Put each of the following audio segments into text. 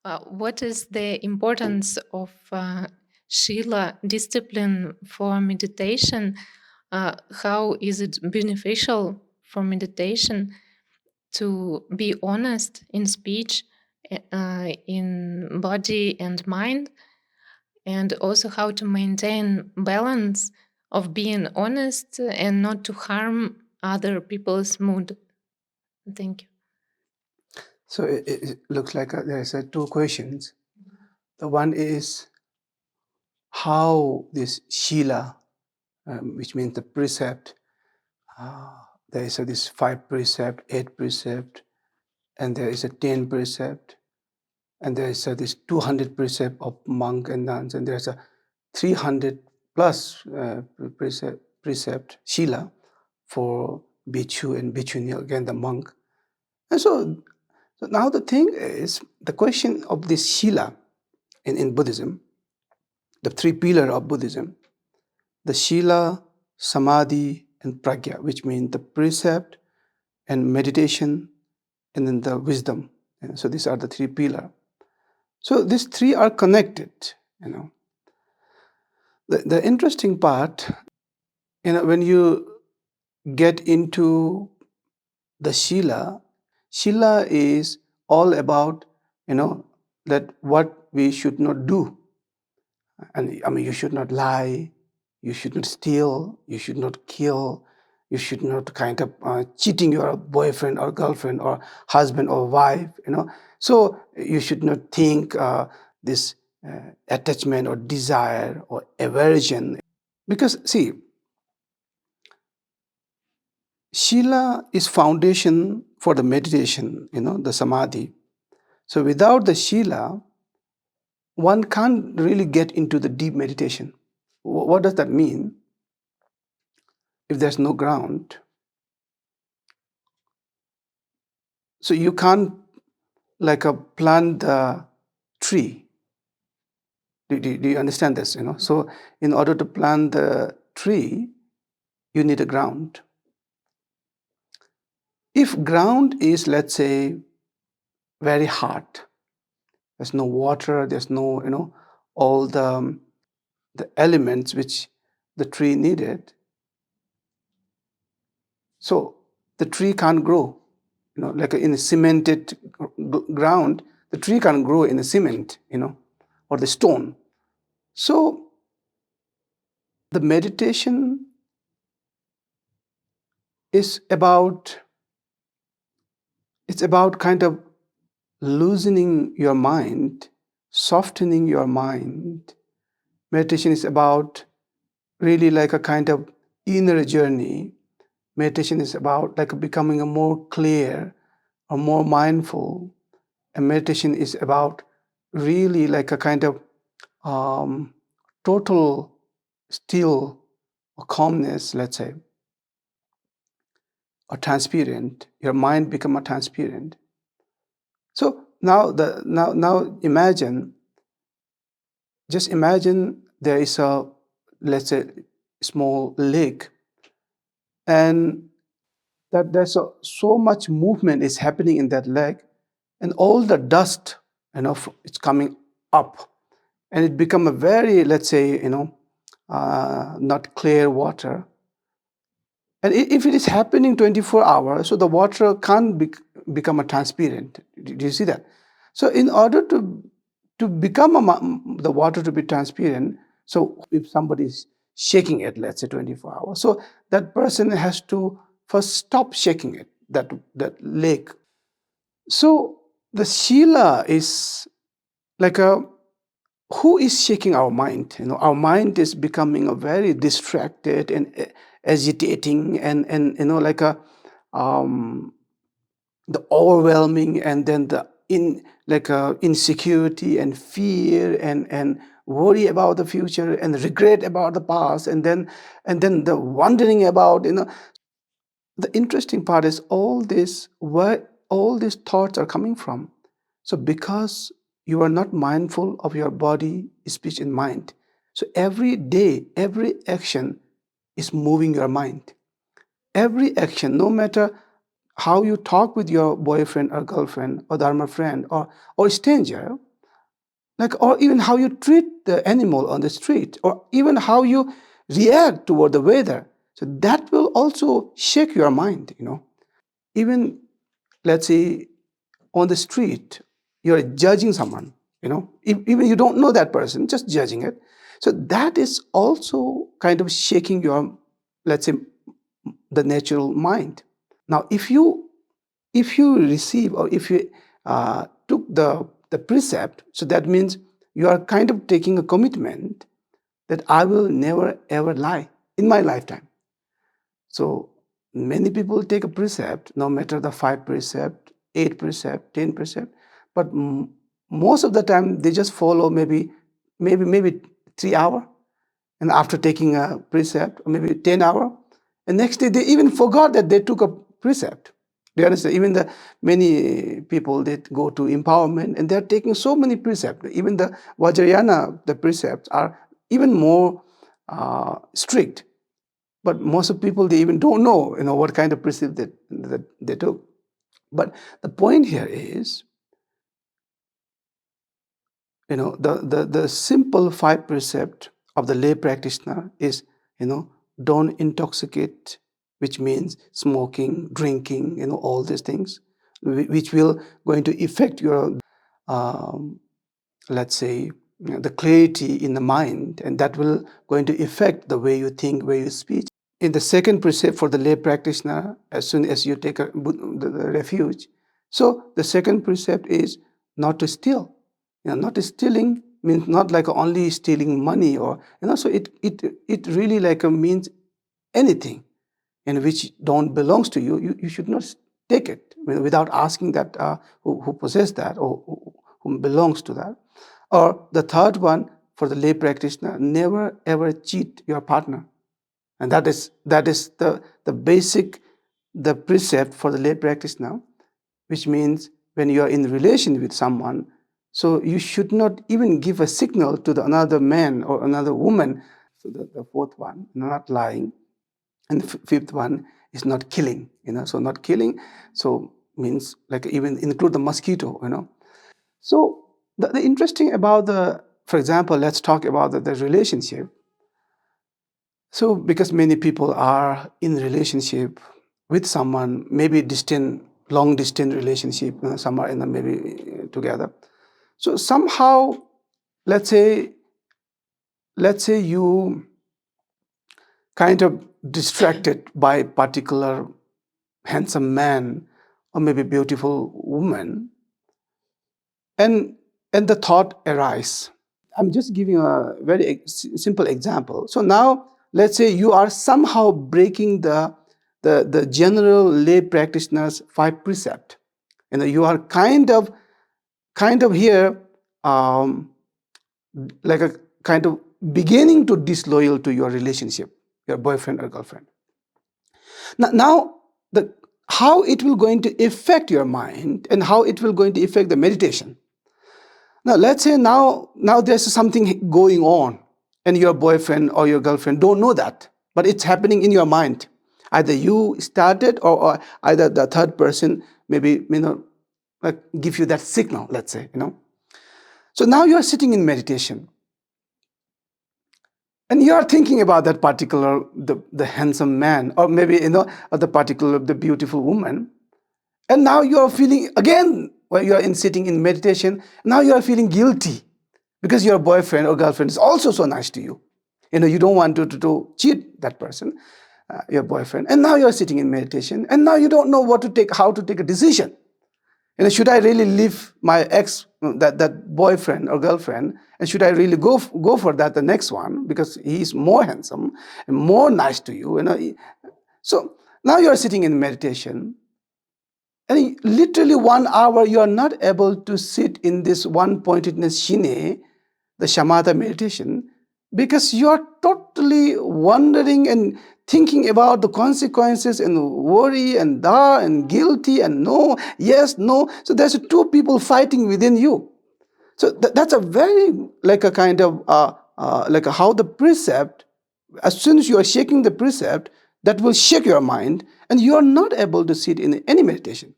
What is the importance of Shila discipline for meditation? How is it beneficial for meditation to be honest in speech, in body and mind, and also how to maintain balance of being honest and not to harm other people's mood? Thank you. So it looks like there's two questions. The one is how this Shila, which means the precept, there is this 5 precept, 8 precept, and there is a 10 precept, and there is this 200 precept of monk and nuns, and there's a 300 plus precept Shila for bhikshu and bhikshuni, again the monk. And so now the thing is, the question of this Shila in Buddhism, the 3 pillars of Buddhism, the Shila, Samadhi, and Pragya, which means the precept and meditation, and then the wisdom. So these are the 3 pillars. So these 3 are connected. The interesting part, when you get into the Shila, Shila is all about, that what we should not do. And I mean, you should not lie, you should not steal, you should not kill, you should not kind of cheating your boyfriend or girlfriend or husband or wife, So you should not think this attachment or desire or aversion. Because see, Shila is foundation for the meditation, the samadhi. So without the Shila, one can't really get into the deep meditation. What does that mean? If there's no ground, so you can't plant the tree. Do you understand this? So in order to plant the tree, you need a ground. If ground is, let's say, very hard, there's no water, there's no, all the elements which the tree needed, so the tree can't grow. Like in a cemented ground, the tree can't grow in the cement, or the stone. So the meditation is about, it's about kind of loosening your mind, softening your mind. Meditation is about really like a kind of inner journey. Meditation is about like becoming a more clear or more mindful. And meditation is about really like a kind of total still or calmness, let's say, or transparent. Your mind become a transparent. So now imagine, just imagine there is a, let's say, small lake, and that there's so much movement is happening in that lake, and all the dust, it's coming up, and it become a very, let's say, not clear water. And if it is happening 24 hours, so the water can't become a transparent. Do you see that? So in order to become the water to be transparent, so if somebody is shaking it, let's say 24 hours, so that person has to first stop shaking it, that lake. So the Shila is like who is shaking our mind? Our mind is becoming a very distracted and agitating, and like a the overwhelming, and then the insecurity and fear and worry about the future and regret about the past, and then the wondering about. The interesting part is where all these thoughts are coming from. So because you are not mindful of your body, speech, and mind, so every day, every action is moving your mind. Every action, no matter how you talk with your boyfriend or girlfriend or dharma friend or stranger, like, or even how you treat the animal on the street, or even how you react toward the weather. So that will also shake your mind, Even, let's say, on the street, you're judging someone, even you don't know that person, just judging it. So that is also kind of shaking your, let's say, the natural mind. Now, if you receive, or if you took the precept, so that means you are kind of taking a commitment that I will never ever lie in my lifetime. So many people take a precept, no matter the 5 precept, 8 precept, 10 precept, but most of the time they just follow maybe 3 hour, and after taking a precept, or maybe 10 hour, and next day they even forgot that they took a precept. Do you understand? Even the many people that go to empowerment and they're taking so many precepts. Even the Vajrayana, the precepts are even more strict. But most of people, they even don't know, what kind of precept that they took. But the point here is, the simple 5 precept of the lay practitioner is, don't intoxicate, which means smoking, drinking, all these things, which will going to affect your, let's say, the clarity in the mind, and that will going to affect the way you think, way you speak. In the second precept for the lay practitioner, as soon as you take the refuge, so the second precept is not to steal. Not stealing means not like only stealing money, or so it really like means anything, and which don't belongs to you. You should not take it without asking that who possess that, or who belongs to that. Or the third one for the lay practitioner: never ever cheat your partner. And that is the basic, the precept for the lay practice now, which means when you are in relation with someone, so you should not even give a signal to another man or another woman. So the fourth one, not lying, and the fifth one is not killing. So not killing, so means like even include the mosquito. So the interesting about for example, let's talk about the relationship. So, because many people are in relationship with someone, maybe distant, long distance relationship, some are in maybe together. So somehow, let's say, you kind of distracted by particular handsome man, or maybe beautiful woman, and the thought arise. I'm just giving a very simple example. So now, let's say you are somehow breaking the general lay practitioner's 5 precept. You are kind of here, like a kind of beginning to disloyal to your relationship, your boyfriend or girlfriend. Now how it will going to affect your mind, and how it will going to affect the meditation. Now, let's say now there's something going on, and your boyfriend or your girlfriend don't know that, but it's happening in your mind. Either you started, or either the third person maybe like give you that signal. Let's say. So now you are sitting in meditation, and you are thinking about that particular the handsome man, or maybe or the beautiful woman. And now you are feeling again, while you are sitting in meditation, now you are feeling guilty because your boyfriend or girlfriend is also so nice to you. You don't want to cheat that person, your boyfriend. And now you are sitting in meditation, and now you don't know how to take a decision. Should I really leave my ex, that boyfriend or girlfriend, and should I really go for the next one because he is more handsome and more nice to you? So now you are sitting in meditation, and literally 1 hour you are not able to sit in this one pointedness shine, the shamatha meditation, because you are totally wondering and thinking about the consequences, and worry and and guilty and no, yes, no. So there's two people fighting within you. So that's a very like a kind of like how the precept, as soon as you are shaking the precept, that will shake your mind, and you are not able to sit in any meditation.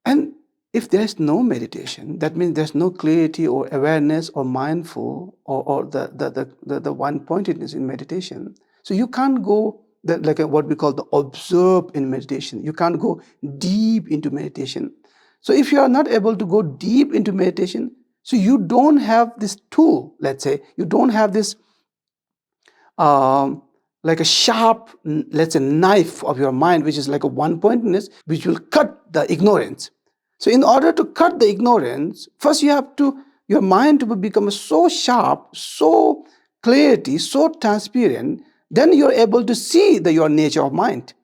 And if there's no meditation, that means there's no clarity or awareness or mindful or the one pointedness in meditation. So you can't go like what we call the observe in meditation. You can't go deep into meditation. So if you are not able to go deep into meditation, so you don't have this tool, let's say, you don't have this like a sharp, let's say, knife of your mind, which is like a one pointedness, which will cut the ignorance. So in order to cut the ignorance, first you have to, your mind to become so sharp, so clarity, so transparent, then you're able to see your nature of mind.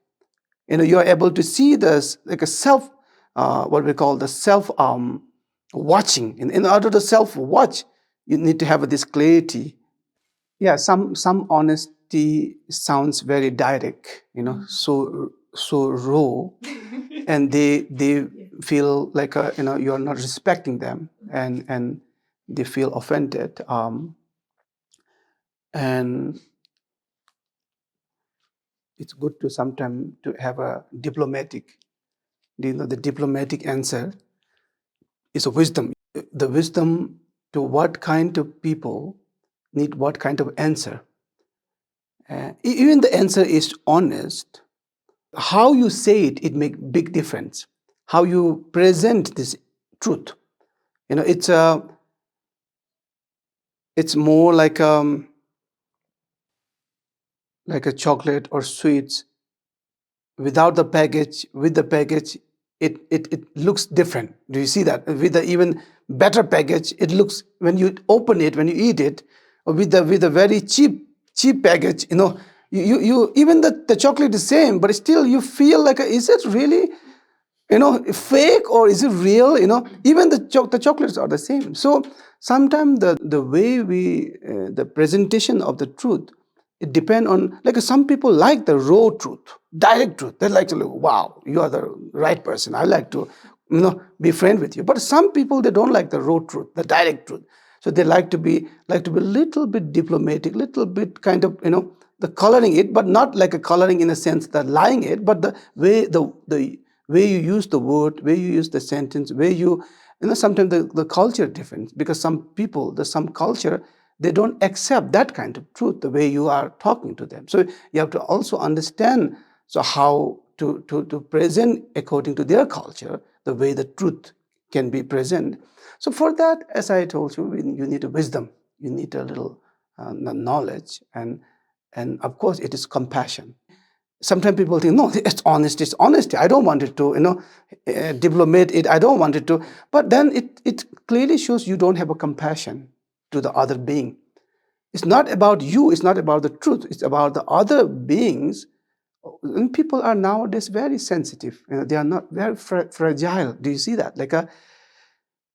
You're able to see this like a self, what we call the self watching. In order to self watch, you need to have this clarity. Yeah, some honesty sounds very direct, so raw, and they feel like you're not respecting them, and they feel offended, and it's good to sometimes to have a diplomatic, the diplomatic answer is a wisdom. The wisdom to what kind of people need what kind of answer. Even the answer is honest. How you say it make big difference. How you present this truth. It's more like a chocolate or sweets without the package. With the package, it looks different. Do you see that? With the even better package, it looks, when you open it, when you eat it, or with the very cheap package, you even the chocolate is same, but still you feel like, is it really fake or is it real? Even the chocolates are the same. So sometimes the way we the presentation of the truth, it depend on, like, some people like the raw truth, direct truth. They like to look, wow, you are the right person, I like to be friend with you. But some people, they don't like the raw truth, the direct truth. So they like to be little bit diplomatic, little bit kind of the coloring it, but not like a coloring in a sense that lying it, but the way the way you use the word, way you use the sentence, way sometimes the culture difference, because some people, some culture, they don't accept that kind of truth the way you are talking to them. So you have to also understand, so how to present according to their culture, the way the truth can be present. So for that, as I told you, you need a wisdom, you need a little knowledge, and of course it is compassion. Sometimes people think, no, it's honesty, I don't want it to diplomate it, I don't want it to. But then it clearly shows you don't have a compassion to the other being. It's not about you, it's not about the truth, it's about the other beings. And people are nowadays very sensitive, they are not very fragile. Do you see that? Like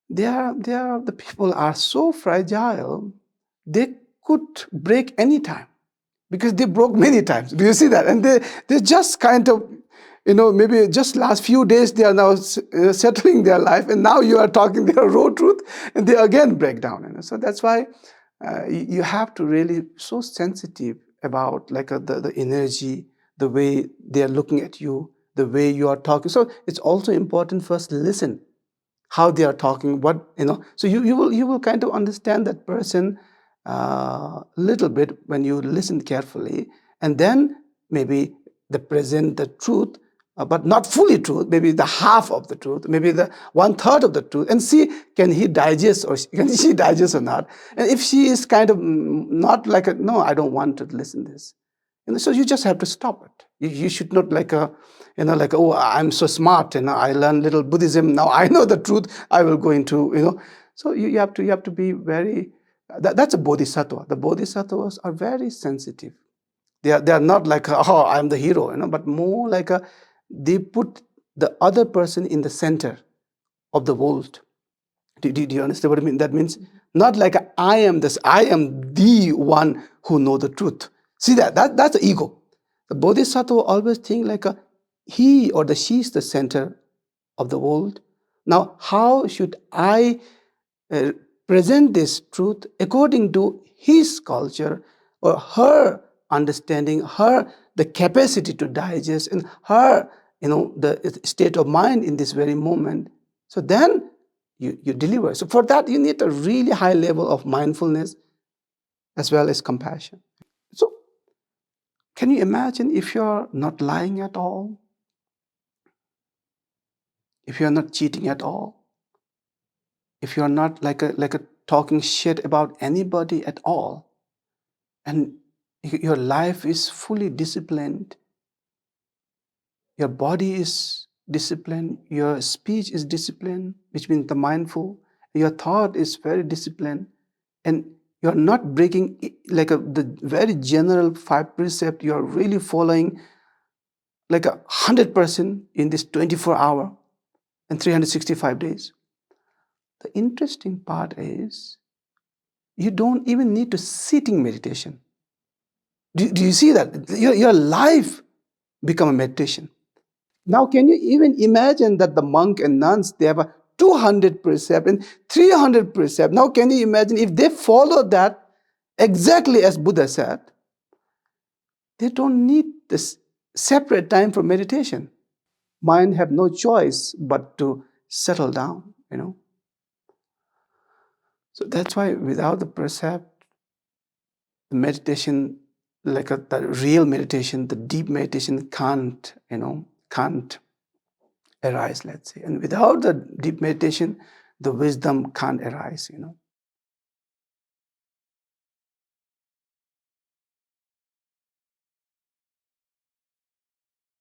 the people are so fragile, they could break any time, because they broke many times. Do you see that? And they just kind of, maybe just last few days they are now settling their life, and now you are talking their raw truth, and they again break down. So that's why you have to really so sensitive about the energy, the way they are looking at you, the way you are talking. So it's also important first listen how they are talking, so you will kind of understand that person little bit when you listen carefully, and then maybe the present the truth, but not fully truth, maybe the half of the truth, maybe the one third of the truth, and see, can he digest, or can she digest or not. And if she is kind of not like no, I don't want to listen this, so you just have to stop it. You should not oh, I'm so smart and I learned little Buddhism, now I know the truth, I will go into so you have to be very, that's a bodhisattva. The bodhisattvas are very sensitive. They are not like oh, I'm the hero, but more like they put the other person in the center of the world. Do you understand what I mean? That means not like I am the one who know the truth. See that's the ego. The bodhisattva always think like he or the she is the center of the world. Now, how should I uh, present this truth according to his culture or her understanding, her the capacity to digest, and her the state of mind in this very moment. So then you deliver. So for that, you need a really high level of mindfulness as well as compassion. So can you imagine if you're not lying at all? If you're not cheating at all? If you're not like a talking shit about anybody at all, and your life is fully disciplined, your body is disciplined, your speech is disciplined, which means the mindful, your thought is very disciplined, and you're not breaking the very general 5 precept, you're really following like 100% in this 24-hour and 365 days. The interesting part is you don't even need to sitting meditation. Do you see that? Your life become a meditation. Now, can you even imagine that the monk and nuns, they have a 200 precept and 300 precept. Now, can you imagine if they follow that exactly as Buddha said, they don't need this separate time for meditation. Mind have no choice but to settle down. So that's why without the precept, the meditation, the real meditation, the deep meditation can't arise, let's say. And without the deep meditation, the wisdom can't arise.